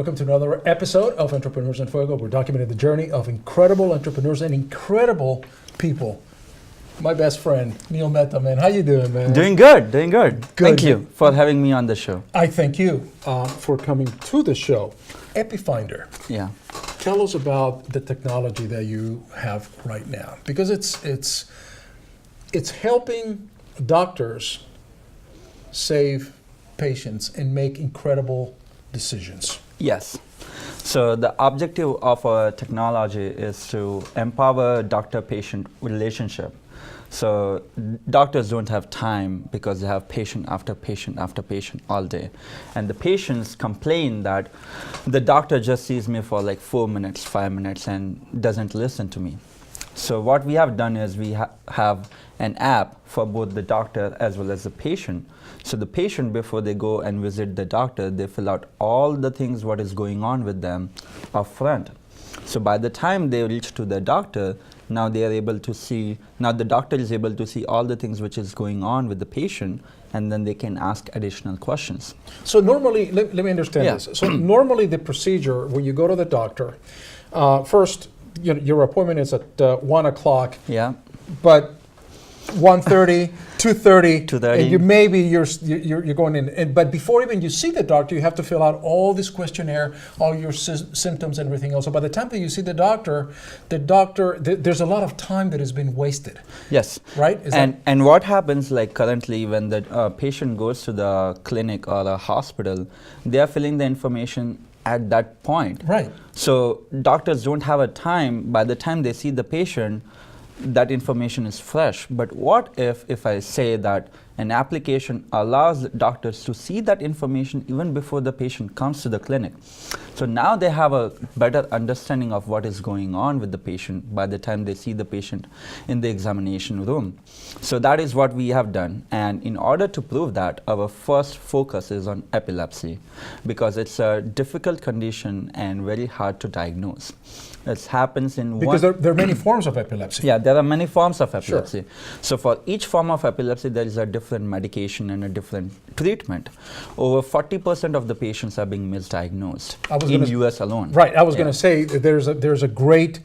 welcome to another episode of Entrepreneurs in Fuego. We're documenting the journey of incredible entrepreneurs and incredible people. My best friend, Neel Mehta, man. How you doing, man? Doing good, doing good. Good. Thank you for having me on the show. I thank you for coming to the show. EPIFINDER. Yeah. Tell us about the technology that you have right now, because it's helping doctors save patients and make incredible decisions. Yes. So the objective of our technology is to empower doctor-patient relationship. So doctors don't have time because they have patient after patient after patient all day. And the patients complain that the doctor just sees me for like 4 minutes, 5 minutes and doesn't listen to me. So what we have done is we have an app for both the doctor as well as the patient. So the patient, before they go and visit the doctor, they fill out all the things what is going on with them up front. So by the time they reach to the doctor, now they are able to see, now the doctor is able to see all the things which is going on with the patient, and then they can ask additional questions. So normally, let me understand this. So normally the procedure when you go to the doctor, first, your appointment is at 1 o'clock. Yeah. But 1:30, 2:30, 2:30. and you're going in. But before even you see the doctor, you have to fill out all this questionnaire, all your symptoms and everything else. So by the time that you see the doctor, there's a lot of time that has been wasted. Yes. Right? And what happens like currently when the patient goes to the clinic or a hospital, they are filling the information at that point. Right. So doctors don't have a time, by the time they see the patient, that information is fresh. But what if I say that an application allows doctors to see that information even before the patient comes to the clinic? So now they have a better understanding of what is going on with the patient by the time they see the patient in the examination room. So that is what we have done. And in order to prove that, our first focus is on epilepsy, because it's a difficult condition and very hard to diagnose. It happens in because there are many forms of epilepsy. Yeah, there are many forms of epilepsy. Sure. So for each form of epilepsy, there is a different medication and a different treatment. Over 40% of the patients are being misdiagnosed in US alone. Right. I was going to say that there's a great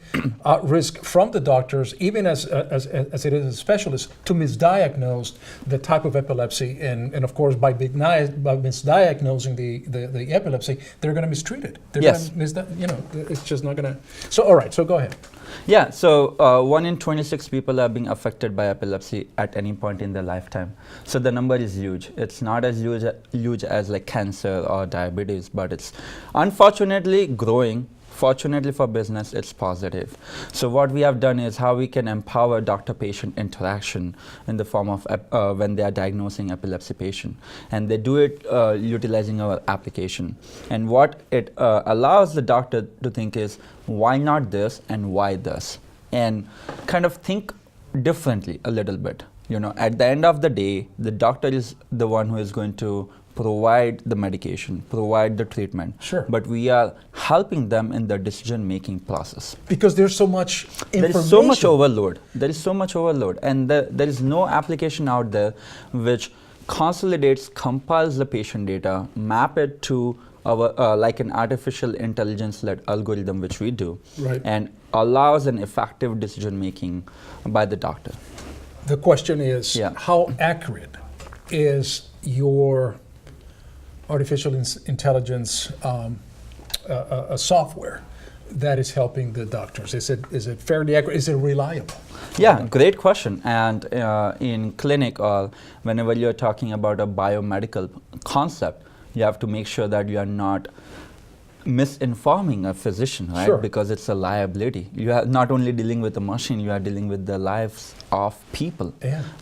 risk from the doctors, even as it is a specialist, to misdiagnose the type of epilepsy, and of course by misdiagnosing the epilepsy, they're going to mistreat it. They're Yes. It's just not going to. So all right. So go ahead. Yeah, so 1 in 26 people are being affected by epilepsy at any point in their lifetime. So the number is huge. It's not as huge as like cancer or diabetes, but it's unfortunately growing. Fortunately for business, it's positive. So what we have done is how we can empower doctor-patient interaction in the form of when they are diagnosing epilepsy patient. And they do it utilizing our application. And what it allows the doctor to think is, why not this and why this? And kind of think differently a little bit. At the end of the day, the doctor is the one who is going to provide the medication, provide the treatment. Sure. But we are helping them in the decision-making process. Because there's so much information. There is so much overload. There is so much overload. And there is no application out there which consolidates, compiles the patient data, map it to our like an artificial intelligence-led algorithm, which we do, right, and allows an effective decision-making by the doctor. The question is, how accurate is your artificial intelligence software that is helping the doctors? Is it fairly accurate? Is it reliable? Yeah, great question. And in clinic or whenever you're talking about a biomedical concept, you have to make sure that you are not misinforming a physician, right? Sure. Because it's a liability. You are not only dealing with a machine, you are dealing with the lives of people,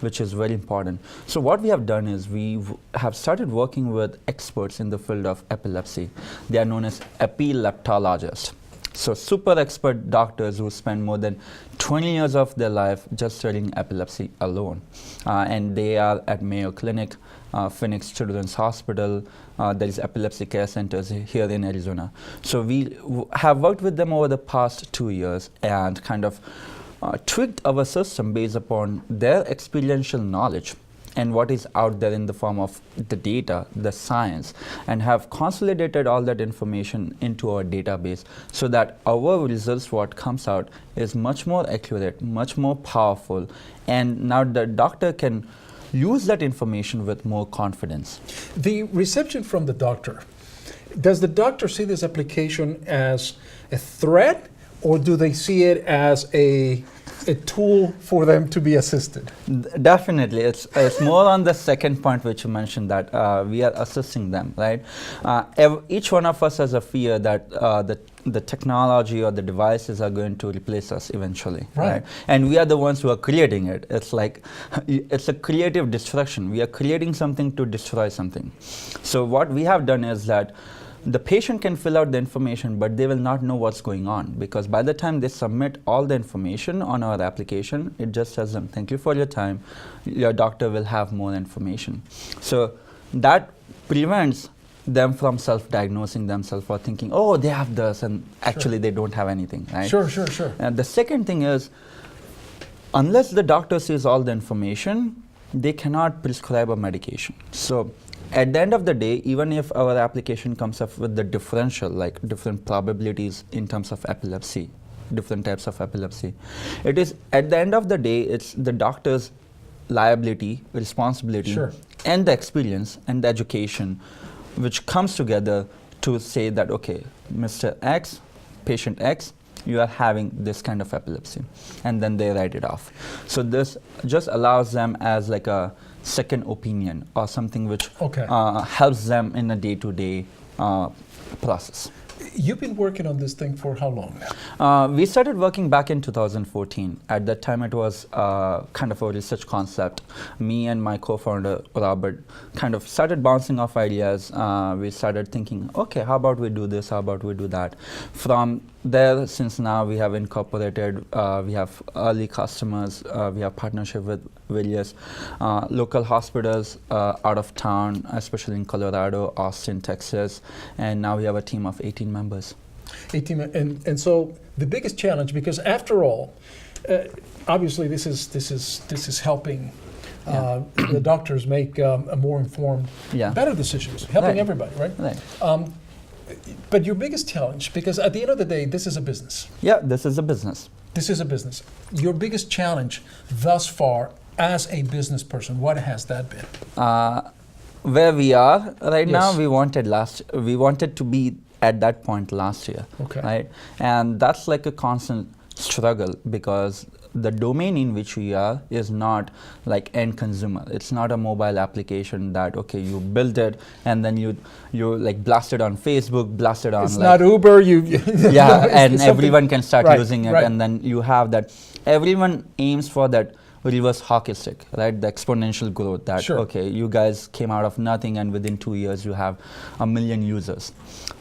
which is very important. So what we have done is we have started working with experts in the field of epilepsy. They are known as epileptologists. So super expert doctors who spend more than 20 years of their life just studying epilepsy alone. And they are at Mayo Clinic, Phoenix Children's Hospital, there is epilepsy care centers here in Arizona. So we have worked with them over the past 2 years and kind of tweaked our system based upon their experiential knowledge and what is out there in the form of the data, the science, and have consolidated all that information into our database so that our results, what comes out, is much more accurate, much more powerful, and now the doctor can use that information with more confidence. The reception from the doctor, does the doctor see this application as a threat, or do they see it as a tool for them to be assisted? Definitely, it's more on the second point which you mentioned, that we are assisting them, right? Each one of us has a fear that the technology or the devices are going to replace us eventually, right? And we are the ones who are creating it. It's like, it's a creative destruction. We are creating something to destroy something. So what we have done is that the patient can fill out the information, but they will not know what's going on, because by the time they submit all the information on our application, it just says them, thank you for your time, your doctor will have more information. So that prevents them from self-diagnosing themselves or thinking, oh, they have this, and actually they don't have anything, right? Sure. And the second thing is, unless the doctor sees all the information, they cannot prescribe a medication. So at the end of the day, even if our application comes up with the differential, like different probabilities in terms of epilepsy, different types of epilepsy, it is, at the end of the day, it's the doctor's liability, responsibility, and the experience and the education which comes together to say that, okay, Mr. X, patient X, you are having this kind of epilepsy, and then they write it off. So this just allows them as like a second opinion or something which helps them in a day-to-day process. You've been working on this thing for how long now? We started working back in 2014. At that time, it was kind of a research concept. Me and my co-founder, Robert, kind of started bouncing off ideas. We started thinking, okay, how about we do this? How about we do that? From there, since now we have incorporated, we have early customers, we have partnership with various local hospitals out of town, especially in Colorado, Austin, Texas, and now we have a team of 18 members. 18, and so the biggest challenge, because after all, obviously this is helping the doctors make a more informed, better decisions, helping everybody, right? But your biggest challenge, because at the end of the day, this is a business. Yeah, this is a business. This is a business. Your biggest challenge thus far as a business person, what has that been? Where we are right now, we wanted to be at that point last year, right? And that's like a constant struggle, because the domain in which we are is not like end consumer. It's not a mobile application that, okay, you build it and then you like blast it on Facebook, blast it on it's not Uber, and everyone can start using it, and then you have that. Everyone aims for that reverse hockey stick, right? The exponential growth that, okay, you guys came out of nothing and within 2 years you have 1 million users.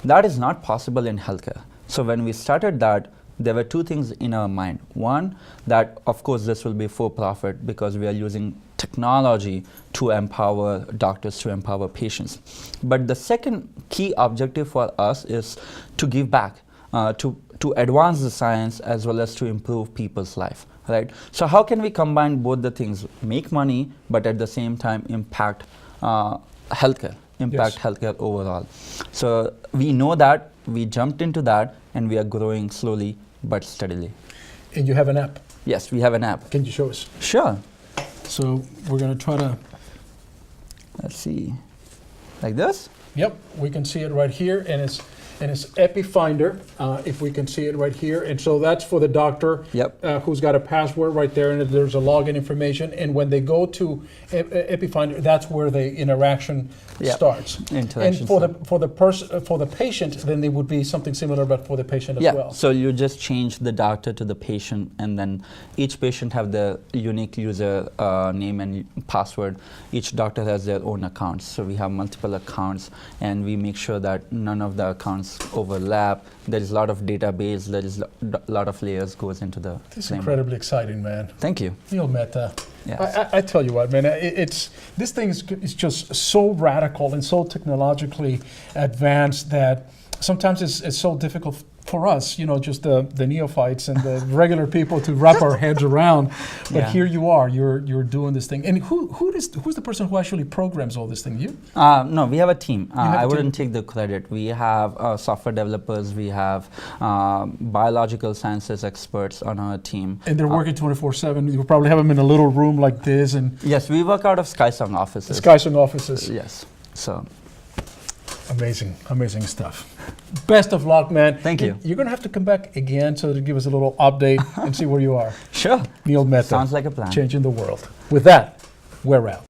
That is not possible in healthcare. So when we started that, there were two things in our mind. One, that of course this will be for profit because we are using technology to empower doctors, to empower patients. But the second key objective for us is to give back, to advance the science as well as to improve people's life, right? So how can we combine both the things, make money, but at the same time impact healthcare, healthcare overall. So we know that, we jumped into that, and we are growing slowly but steadily. And you have an app? Yes, we have an app. Can you show us? Sure. So we're going to try to... Let's see. Like this? Yep, we can see it right here, and it's EPIFINDER, if we can see it right here. And so that's for the doctor who's got a password right there, and there's a login information. And when they go to EPIFINDER, that's where the interaction starts. And for the patient, then it would be something similar, but for the patient as well. So you just change the doctor to the patient, and then each patient have their unique user name and password. Each doctor has their own accounts. So we have multiple accounts, and we make sure that none of the accounts overlap. There is a lot of database, there is a lot of layers goes into the This is incredibly exciting, man. Thank you. Neel Mehta. Yes. I tell you what, man, this thing is just so radical and so technologically advanced that sometimes it's so difficult for us, just the neophytes and the regular people to wrap our heads around. But Yeah. here you are, you're doing this thing. And who's the person who actually programs all this thing? You? No, we have a team. have a I team. wouldn't take the credit. We have software developers, we have biological sciences experts on our team. And they're working 24/7. You probably have them in a little room like this and Yes, we work out of Skysong offices. Skysong offices. Yes. So Amazing stuff. Best of luck, man. Thank you. You're going to have to come back again so to give us a little update and see where you are. sure. Neel Mehta. Sounds like a plan. Changing the world. With that, we're out.